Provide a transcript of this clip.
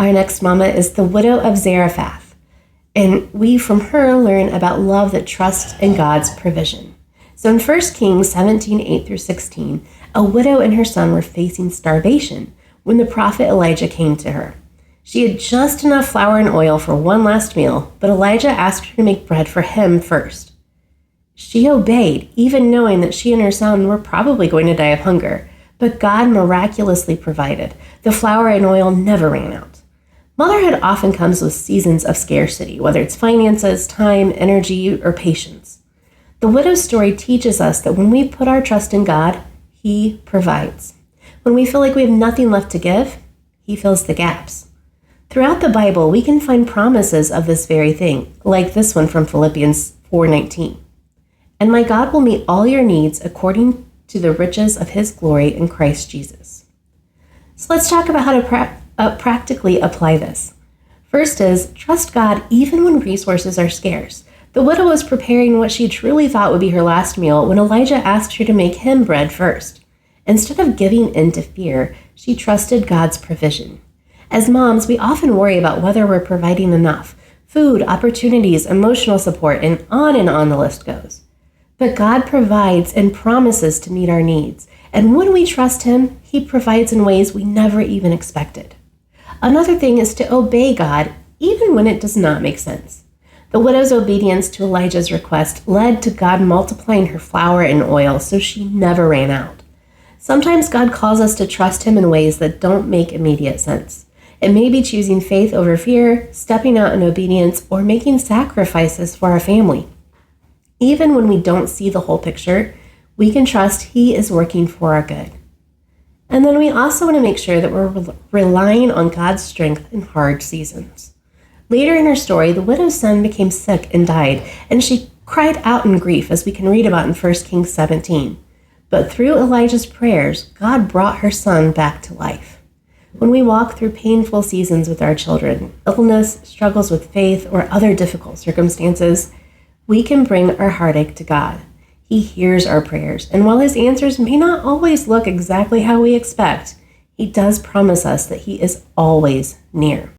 Our next mama is the widow of Zarephath, and we from her learn about love that trusts in God's provision. So in 1 Kings 17:8-16, a widow and her son were facing starvation when the prophet Elijah came to her. She had just enough flour and oil for one last meal, but Elijah asked her to make bread for him first. She obeyed, even knowing that she and her son were probably going to die of hunger, but God miraculously provided. The flour and oil never ran out. Motherhood often comes with seasons of scarcity, whether it's finances, time, energy, or patience. The widow's story teaches us that when we put our trust in God, He provides. When we feel like we have nothing left to give, He fills the gaps. Throughout the Bible, we can find promises of this very thing, like this one from Philippians 4:19. And my God will meet all your needs according to the riches of His glory in Christ Jesus. So let's talk about how to practically apply this. First is, trust God even when resources are scarce. The widow was preparing what she truly thought would be her last meal when Elijah asked her to make him bread first. Instead of giving in to fear, she trusted God's provision. As moms, we often worry about whether we're providing enough food, opportunities, emotional support, and on the list goes. But God provides and promises to meet our needs. And when we trust Him, He provides in ways we never even expected. Another thing is to obey God, even when it does not make sense. The widow's obedience to Elijah's request led to God multiplying her flour and oil so she never ran out. Sometimes God calls us to trust Him in ways that don't make immediate sense. It may be choosing faith over fear, stepping out in obedience, or making sacrifices for our family. Even when we don't see the whole picture, we can trust He is working for our good. And then we also want to make sure that we're relying on God's strength in hard seasons. Later in her story, the widow's son became sick and died, and she cried out in grief, as we can read about in 1 Kings 17. But through Elijah's prayers, God brought her son back to life. When we walk through painful seasons with our children, illness, struggles with faith, or other difficult circumstances, we can bring our heartache to God. He hears our prayers, and while His answers may not always look exactly how we expect, He does promise us that He is always near.